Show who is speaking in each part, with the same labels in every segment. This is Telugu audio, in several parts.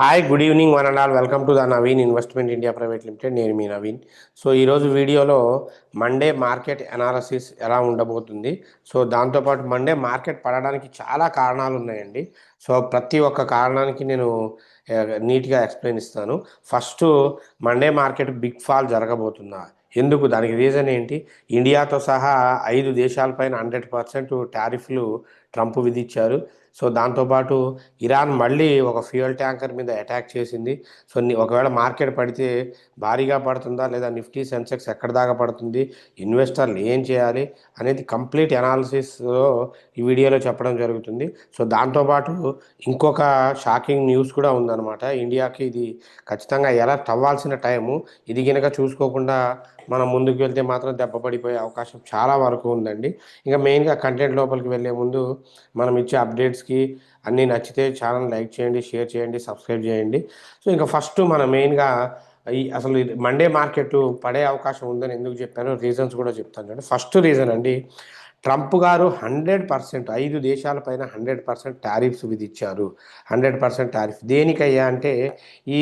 Speaker 1: Hi good evening one and all welcome to the Naveen investment India private limited. నేను మీ నవీన్. సో ఈరోజు వీడియోలో మండే మార్కెట్ అనాలసిస్ ఎలా ఉండబోతుంది. సో దాంతోపాటు మండే మార్కెట్ పడడానికి చాలా కారణాలు ఉన్నాయండి. సో ప్రతి ఒక్క కారణానికి నేను నీట్గా ఎక్స్ప్లెయిన్ ఇస్తాను. First, Monday market big fall జరగబోతుందా, ఎందుకు, దానికి రీజన్ ఏంటి, ఇండియాతో సహా 5 దేశాలపైన 100% టారిఫ్లు ట్రంప్ విధించారు. సో దాంతోపాటు ఇరాన్ మళ్ళీ ఒక ఫ్యూయల్ ట్యాంకర్ మీద అటాక్ చేసింది. సో ఒకవేళ మార్కెట్ పడితే భారీగా పడుతుందా లేదా నిఫ్టీ సెన్సెక్స్ ఎక్కడి దాకా పడుతుంది, ఇన్వెస్టర్లు ఏం చేయాలి అనేది కంప్లీట్ అనాలిసిస్లో ఈ వీడియోలో చెప్పడం జరుగుతుంది. సో దాంతోపాటు ఇంకొక షాకింగ్ న్యూస్ కూడా ఉందన్నమాట. ఇండియాకి ఇది ఖచ్చితంగా ఎలర్ట్ అవ్వాల్సిన టైము. ఇది కనుక చూసుకోకుండా మనం ముందుకు వెళ్తే మాత్రం దెబ్బ పడిపోయే అవకాశం చాలా వరకు ఉందండి. ఇంకా మెయిన్గా కంటెంట్ లోపలికి వెళ్ళే ముందు మనం ఇచ్చే అప్డేట్స్కి అన్నీ నచ్చితే ఛానల్ లైక్ చేయండి, షేర్ చేయండి, సబ్స్క్రైబ్ చేయండి. సో ఇంకా ఫస్ట్ మనం మెయిన్గా అసలు మండే మార్కెట్ పడే అవకాశం ఉందని ఎందుకు చెప్పాను, రీజన్స్ కూడా చెప్తాను చూడండి. ఫస్ట్ రీజన్ అండి, ట్రంప్ గారు 100% 5 దేశాలపైన 100% టారిఫ్స్ విధించారు. 100% టారిఫ్ దేనికయ్యా అంటే, ఈ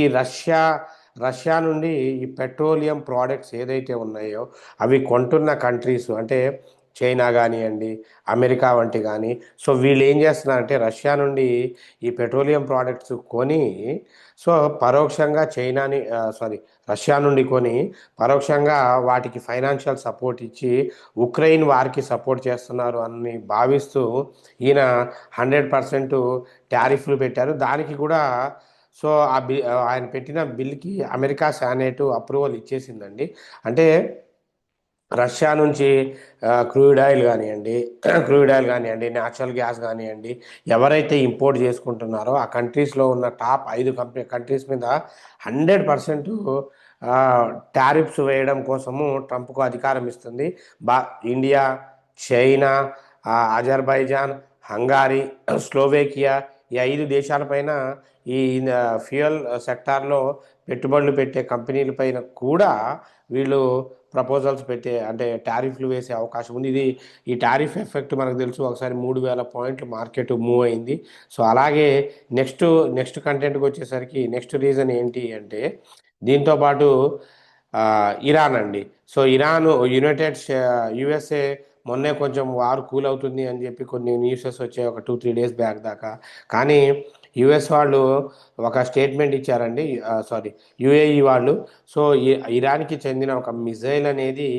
Speaker 1: రష్యా నుండి ఈ పెట్రోలియం ప్రోడక్ట్స్ ఏదైతే ఉన్నాయో అవి కొంటున్న కంట్రీస్ అంటే చైనా కానివ్వండి, అమెరికా వంటి కానీ, సో వీళ్ళు ఏం చేస్తున్నారంటే రష్యా నుండి ఈ పెట్రోలియం ప్రోడక్ట్స్ కొని, సో పరోక్షంగా రష్యా నుండి కొని పరోక్షంగా వాటికి ఫైనాన్షియల్ సపోర్ట్ ఇచ్చి ఉక్రెయిన్ వారికి సపోర్ట్ చేస్తున్నారు అని భావిస్తూ ఈయన 100% టారిఫ్లు పెట్టారు. దానికి కూడా సో ఆయన పెట్టిన బిల్కి అమెరికా సెనేట్ అప్రూవల్ ఇచ్చేసిందండి. అంటే రష్యా నుంచి క్రూడ్ ఆయిల్ కానివ్వండి, న్యాచురల్ గ్యాస్ కానివ్వండి, ఎవరైతే ఇంపోర్ట్ చేసుకుంటున్నారో ఆ కంట్రీస్లో ఉన్న టాప్ 5 కంట్రీస్ మీద 100% టారిఫ్స్ వేయడం కోసము ట్రంప్కు అధికారం ఇస్తుంది. ఇండియా, చైనా, అజర్బైజాన్, హంగారీ, స్లోవేకియా, ఈ 5 దేశాలపైన ఈ ఫ్యూయల్ సెక్టార్లో పెట్టుబడులు పెట్టే కంపెనీలపైన కూడా వీళ్ళు ప్రపోజల్స్ పెట్టే అంటే టారిఫ్లు వేసే అవకాశం ఉంది. ఈ టారిఫ్ ఎఫెక్ట్ మనకు తెలుసు, ఒకసారి 3,000 పాయింట్లు మార్కెట్ మూవ్ అయింది. సో అలాగే నెక్స్ట్ కంటెంట్కి వచ్చేసరికి నెక్స్ట్ రీజన్ ఏంటి అంటే, దీంతోపాటు ఇరాన్ అండి. సో యుఎస్ఏ మొన్నే కొంచెం వార్ కూల్ అవుతుంది అని చెప్పి కొన్ని న్యూసెస్ వచ్చాయి ఒక 2-3 డేస్ బ్యాక్ దాకా. కానీ యుఎస్ వాళ్ళు ఒక స్టేట్మెంట్ ఇచ్చారండి, యుఏఈ వాళ్ళు. సో ఇరాన్కి చెందిన ఒక మిజైల్ అనేది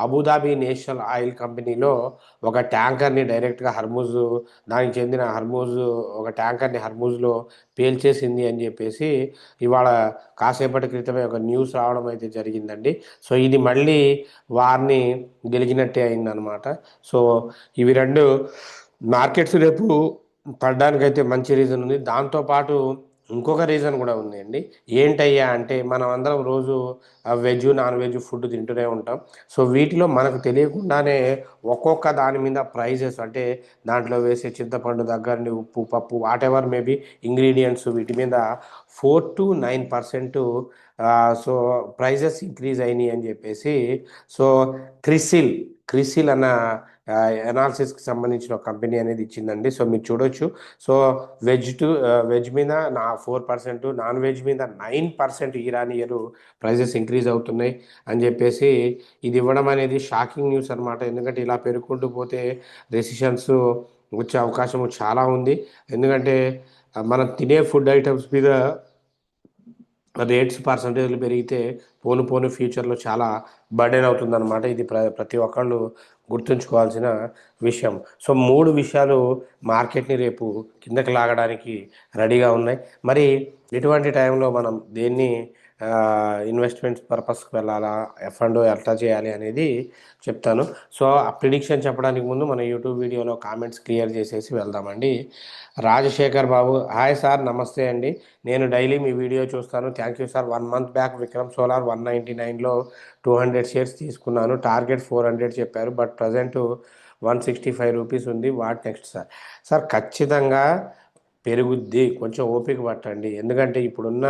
Speaker 1: అబుదాబి నేషనల్ ఆయిల్ కంపెనీలో ఒక ట్యాంకర్ని డైరెక్ట్గా దానికి చెందిన ఒక ట్యాంకర్ని హర్మూజ్లో పేల్చేసింది అని చెప్పేసి ఇవాళ కాసేపటి క్రితమే ఒక న్యూస్ రావడం అయితే జరిగిందండి. సో ఇది మళ్ళీ వారిని గెలిచినట్టే అయిందనమాట. సో ఇవి రెండు మార్కెట్స్ రేపు పడడానికైతే మంచి రీజన్ ఉంది. దాంతోపాటు ఇంకొక రీజన్ కూడా ఉంది అండి. ఏంటయ్యా అంటే, మనం అందరం రోజు వెజ్ నాన్ వెజ్ ఫుడ్ తింటూనే ఉంటాం. సో వీటిలో మనకు తెలియకుండానే ఒక్కొక్క దాని మీద ప్రైజెస్ అంటే దాంట్లో వేసే చింతపండు దగ్గరని ఉప్పు, పప్పు, వాట్ ఎవర్ మేబీ ఇంగ్రీడియంట్స్, వీటి మీద 4-9% సో ప్రైజెస్ ఇంక్రీజ్ అయినాయి అని చెప్పేసి సో క్రిసిల్ అన్న ఎనాలిసిస్కి సంబంధించిన ఒక కంపెనీ అనేది ఇచ్చిందండి. సో మీరు చూడొచ్చు. సో వెజ్ మీద 4%, నాన్ వెజ్ మీద 9% ఇరాన్ ఇయర్ ప్రైజెస్ ఇంక్రీజ్ అవుతున్నాయి అని చెప్పేసి ఇది ఇవ్వడం అనేది షాకింగ్ న్యూస్ అనమాట. ఎందుకంటే ఇలా పెరుగుకుంటూ పోతే రెసిషన్స్ వచ్చే అవకాశం చాలా ఉంది. ఎందుకంటే మనం తినే ఫుడ్ ఐటమ్స్ మీద రేట్స్ పర్సంటేజ్లు పెరిగితే పోను ఫ్యూచర్లో చాలా బర్డెన్ అవుతుందన్నమాట. ఇది ప్రతి ఒక్కళ్ళు గుర్తుంచుకోవాల్సిన విషయం. సో 3 విషయాలు మార్కెట్ని రేపు కిందకి లాగడానికి రెడీగా ఉన్నాయి. మరి ఎటువంటి టైంలో మనం దేన్ని ఇన్వెస్ట్మెంట్స్ పర్పస్కి వెళ్ళాలా, అండ్ ఎట్లా చేయాలి అనేది చెప్తాను. సో ఆ ప్రిడిక్షన్ చెప్పడానికి ముందు మన యూట్యూబ్ వీడియోలో కామెంట్స్ క్లియర్ చేసేసి వెళ్దామండి. రాజశేఖర్ బాబు, హాయ్ సార్, నమస్తే అండి. నేను డైలీ మీ వీడియో చూస్తాను, thank you sir. 1 month back Vikram solar 199లో 200 షేర్స్ తీసుకున్నాను. టార్గెట్ 400 చెప్పారు, బట్ ప్రజెంట్ 165 రూపీస్ ఉంది. What next sir? ఖచ్చితంగా పెరుగుద్ది, కొంచెం ఓపిక పట్టండి. ఎందుకంటే ఇప్పుడున్న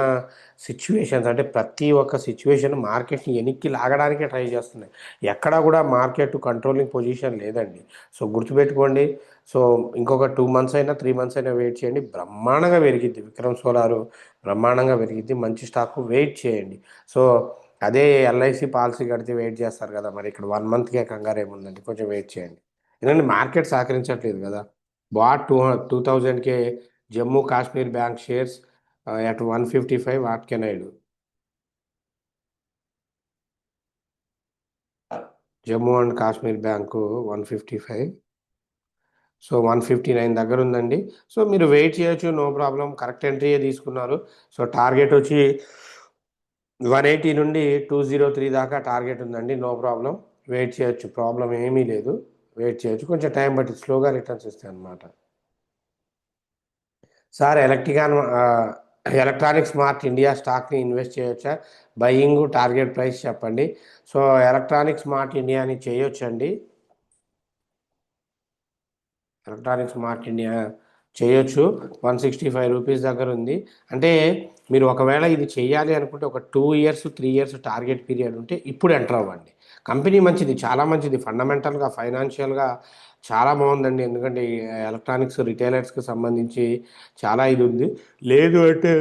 Speaker 1: సిచ్యువేషన్స్ అంటే ప్రతి ఒక్క సిచ్యువేషన్ మార్కెట్ని వెనక్కి లాగడానికే ట్రై చేస్తున్నాయి. ఎక్కడా కూడా మార్కెట్ కంట్రోలింగ్ పొజిషన్ లేదండి. సో గుర్తుపెట్టుకోండి. సో ఇంకొక 2 మంత్స్ అయినా 3 మంత్స్ అయినా వెయిట్ చేయండి, బ్రహ్మాండంగా పెరిగిద్ది. విక్రమ్ సోలారు బ్రహ్మాండంగా పెరిగిద్ది, మంచి స్టాక్, వెయిట్ చేయండి. సో అదే ఎల్ఐసి పాలసీ కడితే వెయిట్ చేస్తారు కదా, మరి ఇక్కడ 1 మంత్కే కంగారు ఏముందండి, కొంచెం వెయిట్ చేయండి. ఎందుకంటే మార్కెట్ సహకరించట్లేదు కదా. బాట్ 2000కే Jammu Kashmir bank shares at 155. What can I do? Jammu and Kashmir bank 155. So 159 దగ్గర ఉందండి. సో మీరు వెయిట్ చేయొచ్చు, నో ప్రాబ్లం. కరెక్ట్ ఎంట్రీయే తీసుకున్నారు. సో టార్గెట్ వచ్చి 180 నుండి 203 దాకా టార్గెట్ ఉందండి. నో ప్రాబ్లం, వెయిట్ చేయొచ్చు, ప్రాబ్లం ఏమీ లేదు. వెయిట్ చేయొచ్చు, కొంచెం టైం బట్టి స్లోగా రిటర్న్స్ ఇస్తాయి అన్నమాట. సార్ ఎలక్ట్రానిక్ స్మార్ట్ ఇండియా స్టాక్ని ఇన్వెస్ట్ చేయొచ్చా? బయింగ్ టార్గెట్ ప్రైస్ చెప్పండి. సో ఎలక్ట్రానిక్ స్మార్ట్ ఇండియాని చేయొచ్చండి. ఎలక్ట్రానిక్ స్మార్ట్ ఇండియా చేయొచ్చు. 165 రూపీస్ దగ్గర ఉంది. అంటే మీరు ఒకవేళ ఇది చేయాలి అనుకుంటే ఒక 2 ఇయర్స్ 3 ఇయర్స్ టార్గెట్ పీరియడ్ ఉంటే ఇప్పుడు ఎంటర్ అవ్వండి. కంపెనీ మంచిది, చాలా మంచిది, ఫండమెంటల్గా ఫైనాన్షియల్గా చాలా బాగుందండి. ఎందుకంటే ఎలక్ట్రానిక్స్ రిటైలర్స్కి సంబంధించి చాలా ఇది ఉంది. లేదు అంటే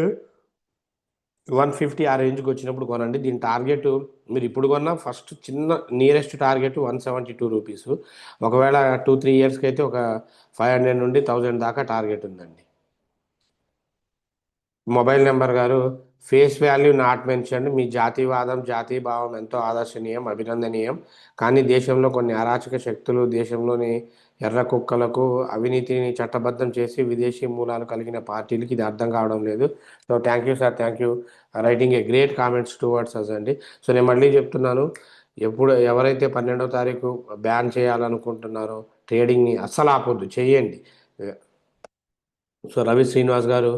Speaker 1: 150 ఆ రేంజ్కి వచ్చినప్పుడు కొనండి. దీని టార్గెట్ మీరు ఇప్పుడు కొన్నా ఫస్ట్ చిన్న నియరెస్ట్ టార్గెట్ 172 రూపీస్. ఒకవేళ 2 3 ఇయర్స్కి అయితే ఒక 500 నుండి 1000 దాకా టార్గెట్ ఉందండి. మొబైల్ నెంబర్ గారు, ఫేస్ వాల్యూ నాట్ మెన్షన్. మీ జాతీయవాదం జాతీయభావం ఎంతో ఆదర్శనీయం, అభినందనీయం. కానీ దేశంలో కొన్ని అరాచక శక్తులు దేశంలోని ఎర్ర కుక్కలకు అవినీతిని చట్టబద్ధం చేసి విదేశీ మూలాలు కలిగిన పార్టీలకి ఇది అర్థం కావడం లేదు. So thank you sir, thank you writing a great comments towards us అండి. సో నేను మళ్ళీ చెప్తున్నాను, ఎవరైతే 12వ తారీఖు బ్యాన్ చేయాలనుకుంటున్నారో ట్రేడింగ్ని అస్సలు ఆపొద్దు, చేయండి. సో రవి శ్రీనివాస్ గారు,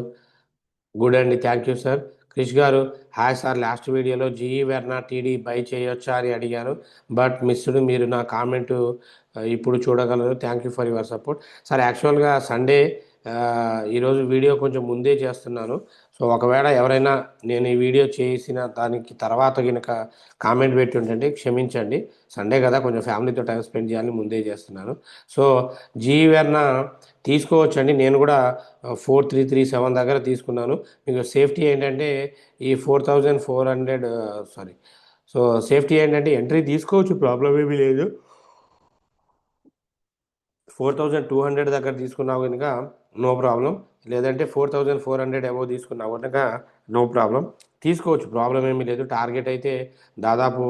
Speaker 1: గుడ్ అండి, థ్యాంక్ యూ సార్. క్రిష్ గారు, హాయ్ సార్, లాస్ట్ వీడియోలో జీఈ వెర్నా టీడీ బై చేయొచ్చా అని అడిగాను, బట్ మిస్డ్. మీరు నా కామెంటు ఇప్పుడు చూడగలరు. Thank you for your support. Sir యాక్చువల్గా సండే ఈరోజు వీడియో కొంచెం ముందే చేస్తున్నాను. సో ఒకవేళ ఎవరైనా నేను ఈ వీడియో చేసిన దానికి తర్వాత కనుక కామెంట్ పెట్టి ఉంటే క్షమించండి. సండే కదా, కొంచెం ఫ్యామిలీతో టైం స్పెండ్ చేయాలని ముందే చేస్తున్నాను. సో జీఈ వెర్నా తీసుకోవచ్చండి. నేను కూడా 4337 దగ్గర తీసుకున్నాను. మీకు సేఫ్టీ ఏంటంటే ఈ 4400, సారీ, సో సేఫ్టీ ఏంటంటే ఎంట్రీ తీసుకోవచ్చు, ప్రాబ్లం ఏమీ లేదు. 4200 దగ్గర తీసుకున్నావు కనుక నో ప్రాబ్లం. లేదంటే 4400 అబోవ్ తీసుకున్నావు కనుక నో ప్రాబ్లం, తీసుకోవచ్చు, ప్రాబ్లం ఏమీ లేదు. టార్గెట్ అయితే దాదాపు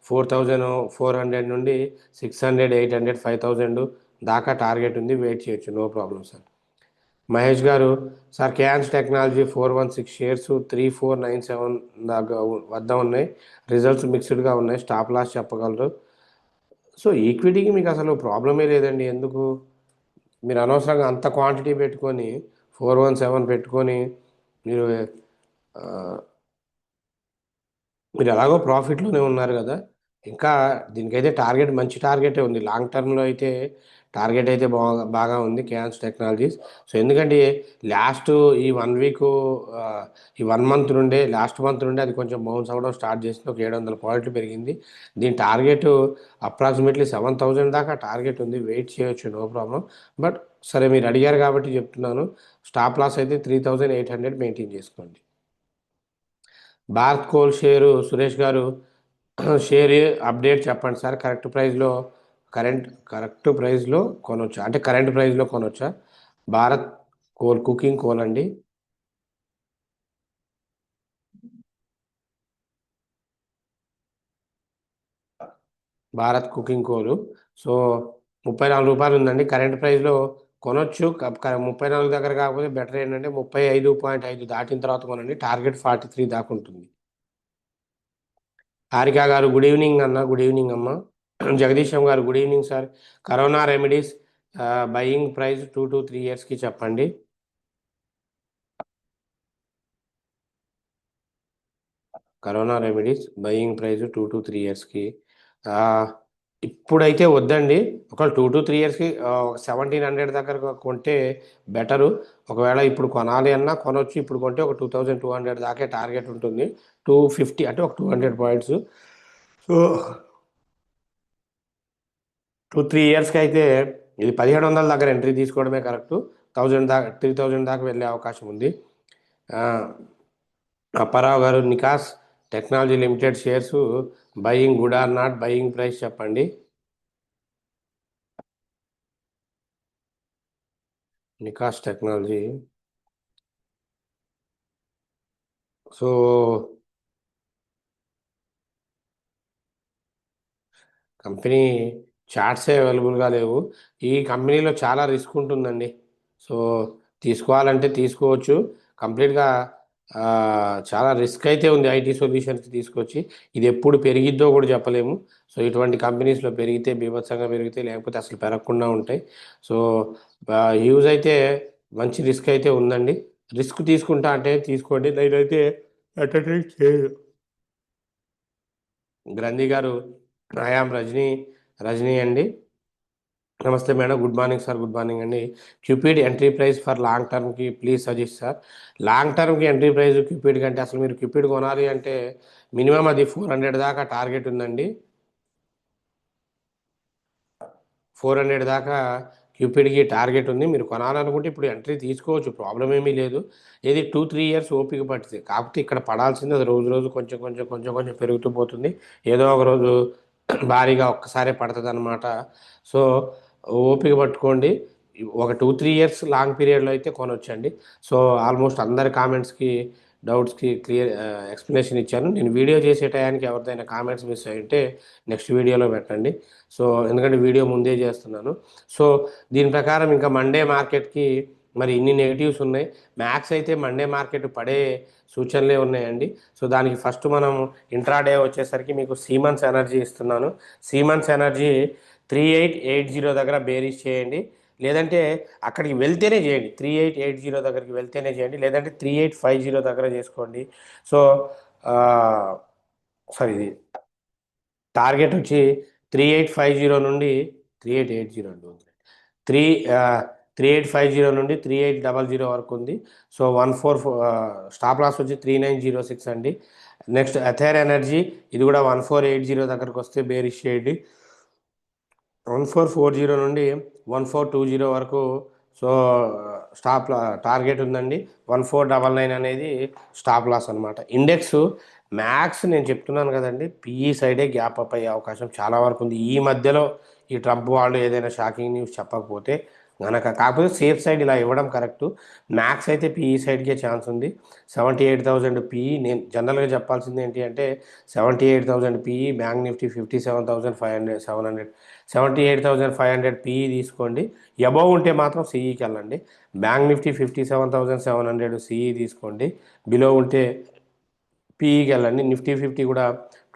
Speaker 1: 4400 నుండి 600 800 5000 దాకా టార్గెట్ ఉంది, వెయిట్ చేయొచ్చు, నో ప్రాబ్లం సార్. మహేష్ గారు, సార్ క్యాన్స్ టెక్నాలజీ 416 షేర్స్ 3497 దాకా వద్ద ఉన్నాయి. రిజల్ట్స్ మిక్స్డ్గా ఉన్నాయి, స్టాప్ లాస్ చెప్పగలరు? సో ఈక్విటీకి మీకు అసలు ప్రాబ్లమే లేదండి. ఎందుకు మీరు అనవసరంగా అంత క్వాంటిటీ పెట్టుకొని 417 పెట్టుకొని మీరు ఆ, మీరు ఎలాగో ప్రాఫిట్లోనే ఉన్నారు కదా. ఇంకా దీనికైతే టార్గెట్ మంచి టార్గెటే ఉంది. లాంగ్ టర్మ్లో అయితే టార్గెట్ అయితే బాగా బాగా ఉంది క్యాన్స్ టెక్నాలజీస్. సో ఎందుకంటే లాస్ట్ ఈ 1 వీక్, ఈ 1 మంత్ నుండే, లాస్ట్ మంత్ నుండే అది కొంచెం బౌన్స్ అవ్వడం స్టార్ట్ చేసింది. ఒక 700 పాయింట్లు పెరిగింది. దీని టార్గెట్ అప్రాక్సిమేట్లీ 7000 దాకా టార్గెట్ ఉంది, వెయిట్ చేయొచ్చు, నో ప్రాబ్లం. బట్ సరే మీరు అడిగారు కాబట్టి చెప్తున్నాను, స్టాప్ లాస్ అయితే 3800 మెయింటైన్ చేసుకోండి. భారత్ కోల్ షేరు సురేష్ గారు, షేర్ అప్డేట్ చెప్పండి సార్. కరెక్ట్ ప్రైస్లో కొనొచ్చా, అంటే కరెంట్ ప్రైస్లో కొనొచ్చా? భారత్ కోల్, కుకింగ్ కోల్ అండి. భారత్ కుకింగ్ కోలు. సో 34 రూపాయలు ఉందండి కరెంట్ ప్రైస్లో, కొనొచ్చు. 34 దగ్గర కాకపోతే బెటర్ ఏంటంటే 35.5 దాటిన తర్వాత కొనండి. టార్గెట్ 43 దాకా ఉంటుంది. హారిక గారు, గుడ్ ఈవినింగ్ అన్న. గుడ్ ఈవినింగ్ అమ్మ. జగదీశం గారు, good evening sir. Corona remedies buying price 2 to 3 yearsకి చెప్పండి. Corona remedies buying price 2 to 3 yearsకి. ఇప్పుడైతే వద్దండి. ఒక 2-3 ఇయర్స్‌కి ఒక 1700 దగ్గర కొంటే బెటరు. ఒకవేళ ఇప్పుడు కొనాలి అన్నా కొనొచ్చు. ఇప్పుడు కొంటే ఒక 2200 దాకే టార్గెట్ ఉంటుంది. 250 అంటే ఒక 200 పాయింట్స్. సో 2-3 ఇయర్స్‌కి అయితే ఇది 1700 దగ్గర ఎంట్రీ తీసుకోవడమే కరెక్టు. 1000 దాకా 3000 దాకా వెళ్ళే అవకాశం ఉంది. అప్పారావు గారు, నికాస్ technology limited shares buying good or not, buying price చెప్పండి. నికాస్ టెక్నాలజీ. సో కంపెనీ చార్ట్సే అవైలబుల్గా లేవు. ఈ కంపెనీలో చాలా రిస్క్ ఉంటుందండి. సో తీసుకోవాలంటే తీసుకోవచ్చు. కంప్లీట్గా చాలా రిస్క్ అయితే ఉంది ఐటీ సొల్యూషన్స్కి తీసుకొచ్చి. ఇది ఎప్పుడు పెరిగిద్దో కూడా చెప్పలేము. సో ఇటువంటి కంపెనీస్లో పెరిగితే బీభత్సంగా పెరిగితే, లేకపోతే అసలు పెరగకుండా ఉంటాయి. సో యూజ్ అయితే మంచి రిస్క్ అయితే ఉందండి. రిస్క్ తీసుకుంటా అంటే తీసుకోండి, నేనైతే ఎంటర్టైన్ చేయను. గ్రంథి గారు, ఐయామ్ రజనీ, రజనీ అండి. నమస్తే madam, good morning sir, good morning అండి. Cupid entry price for long టర్మ్కి ప్లీజ్ సజెస్ట్ సార్. లాంగ్ టర్మ్కి ఎంట్రీ ప్రైస్ క్యూపిడ్ కంటే, అసలు మీరు క్యూపిడ్ కొనాలి అంటే మినిమం అది 400 దాకా టార్గెట్ ఉందండి. 400 దాకా క్యూపిడ్కి టార్గెట్ ఉంది. మీరు కొనాలనుకుంటే ఇప్పుడు ఎంట్రీ తీసుకోవచ్చు, ప్రాబ్లం ఏమీ లేదు. ఏది 2-3 ఇయర్స్ ఓపిక పట్టింది. కాకపోతే ఇక్కడ పడాల్సింది అది రోజు రోజు కొంచెం కొంచెం కొంచెం కొంచెం పెరుగుతూ పోతుంది. ఏదో ఒక రోజు భారీగా ఒక్కసారే పడుతుంది అనమాట. సో ఓపిక పట్టుకోండి. ఒక 2-3 ఇయర్స్ లాంగ్ పీరియడ్లో అయితే కొనొచ్చండి. సో ఆల్మోస్ట్ అందరి కామెంట్స్కి, డౌట్స్కి క్లియర్ ఎక్స్ప్లెనేషన్ ఇచ్చాను. నేను వీడియో చేసే టయానికి ఎవరిదైనా కామెంట్స్ మిస్ అయ్యింటే నెక్స్ట్ వీడియోలో పెట్టండి. సో ఎందుకంటే వీడియో ముందే చేస్తున్నాను. సో దీని ప్రకారం ఇంకా మండే మార్కెట్కి మరి ఇన్ని నెగిటివ్స్ ఉన్నాయి. మ్యాక్స్ అయితే మండే మార్కెట్ పడే సూచనలే ఉన్నాయండి. సో దానికి ఫస్ట్ మనం ఇంట్రాడే వచ్చేసరికి మీకు సీమన్స్ ఎనర్జీ ఇస్తున్నాను. సీమన్స్ ఎనర్జీ 3880 దగ్గర బేరీస్ చేయండి. లేదంటే అక్కడికి వెళ్తేనే చేయండి. 3880 దగ్గరికి వెళ్తేనే చేయండి. లేదంటే 3850 దగ్గర చేసుకోండి. సో సారీ, ఇది టార్గెట్ వచ్చి 3850 నుండి 3880 అండి, త్రీ 3850 నుండి 3800 వరకు ఉంది. సో 14 స్టాప్ లాస్ వచ్చి 3906 అండి. నెక్స్ట్ ఎథైర్ ఎనర్జీ, ఇది కూడా 1480 దగ్గరకు వస్తే బేరిష్ చేయండి. 1440 నుండి 1420 వరకు. సో స్టాప్ టార్గెట్ ఉందండి. 1499 అనేది స్టాప్ లాస్ అనమాట. ఇండెక్స్ మ్యాక్స్ నేను చెప్తున్నాను కదండి, పిఈ సైడే గ్యాప్ అప్ అయ్యే అవకాశం చాలా వరకు ఉంది. ఈ మధ్యలో ఈ ట్రంప్ వాళ్ళు ఏదైనా షాకింగ్ న్యూస్ చెప్పకపోతే గనక. కాకపోతే సేఫ్ సైడ్ ఇలా ఇవ్వడం కరెక్టు. మ్యాక్స్ అయితే పిఈ సైడ్కే ఛాన్స్ ఉంది. 78,000 పిఈ. నేను జనరల్గా చెప్పాల్సింది ఏంటి అంటే 78,000 పిఈ, బ్యాంక్ నిఫ్టీ 57,500 78,500 పిఈ తీసుకోండి. అబవ్ ఉంటే మాత్రం సిఈకి వెళ్ళండి. బ్యాంక్ నిఫ్టీ 57,700 సిఈ తీసుకోండి. బిలో ఉంటే పీఈకి వెళ్ళండి. నిఫ్టీ 50 కూడా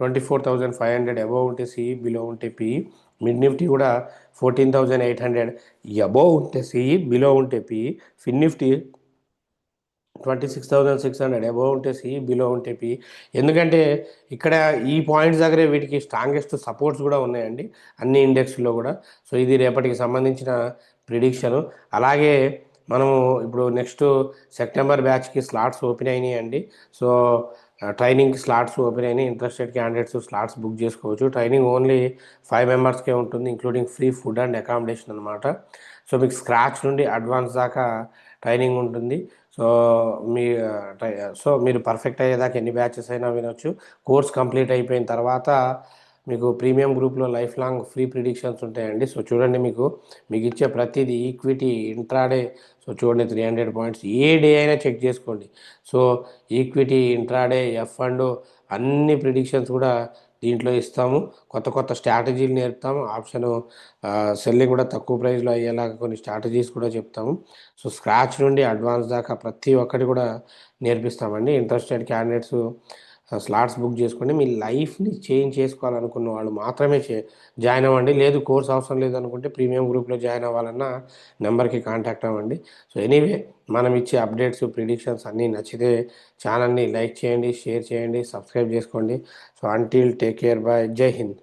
Speaker 1: 24,500 అబవ్ ఉంటే సిఈ, బిలో ఉంటే పిఈ. మిడ్ నిఫ్టీ కూడా 14,800 అబవ్ ఉంటే సిఈ, బిలో ఉంటే పిఈ. ఫిన్ నిఫ్టీ 26,600 అబవ్ ఉంటే సిఈ, బిలో ఉంటే పిఈ. ఎందుకంటే ఇక్కడ ఈ పాయింట్స్ దగ్గరే వీటికి స్ట్రాంగెస్ట్ సపోర్ట్స్ కూడా ఉన్నాయండి అన్ని ఇండెక్స్లో కూడా. సో ఇది రేపటికి సంబంధించిన ప్రిడిక్షను. అలాగే మనము ఇప్పుడు నెక్స్ట్ సెప్టెంబర్ బ్యాచ్కి స్లాట్స్ ఓపెన్ అయినాయి అండి. సో ట్రైనింగ్కి స్లాట్స్ ఓపెన్ అయినాయి. ఇంట్రెస్టెడ్ క్యాండిడేట్స్ స్లాట్స్ బుక్ చేసుకోవచ్చు. ట్రైనింగ్ ఓన్లీ 5 మెంబర్స్కే ఉంటుంది, including free food and accommodation అనమాట. సో మీకు స్క్రాచ్ నుండి అడ్వాన్స్ దాకా ట్రైనింగ్ ఉంటుంది. సో మీ సో మీరు పర్ఫెక్ట్ అయ్యేదాకా ఎన్ని బ్యాచెస్ అయినా వినొచ్చు. కోర్స్ కంప్లీట్ అయిపోయిన తర్వాత మీకు ప్రీమియం గ్రూప్లో లైఫ్ లాంగ్ ఫ్రీ ప్రిడిక్షన్స్ ఉంటాయండి. సో చూడండి, మీకు ఇచ్చే ప్రతిదీ ఈక్విటీ, ఇంట్రాడే. సో చూడండి, 300 పాయింట్స్ ఏ డే అయినా చెక్ చేసుకోండి. So equity, intraday, F and అన్ని ప్రిడిక్షన్స్ కూడా దీంట్లో ఇస్తాము. కొత్త కొత్త స్ట్రాటజీలు నేర్పుతాము. ఆప్షన్ సెల్లింగ్ కూడా తక్కువ ప్రైస్లో అయ్యేలాగా కొన్ని స్ట్రాటజీస్ కూడా చెప్తాము. సో స్క్రాచ్ నుండి అడ్వాన్స్ దాకా ప్రతి ఒక్కటి కూడా నేర్పిస్తామండి. ఇంట్రెస్టెడ్ క్యాండిడేట్స్ స్లాట్స్ బుక్ చేసుకోండి. మీ లైఫ్ని చేంజ్ చేసుకోవాలనుకున్న వాళ్ళు మాత్రమే జాయిన్ అవ్వండి. లేదు కోర్స్ అవసరం లేదనుకుంటే ప్రీమియం గ్రూప్లో జాయిన్ అవ్వాలన్న నెంబర్కి కాంటాక్ట్ అవ్వండి. సో ఎనీవే, మనం ఇచ్చే అప్డేట్స్, ప్రిడిక్షన్స్ అన్నీ నచ్చితే ఛానల్ని లైక్ చేయండి, షేర్ చేయండి, సబ్స్క్రైబ్ చేసుకోండి. So until take care, by, జై హింద్.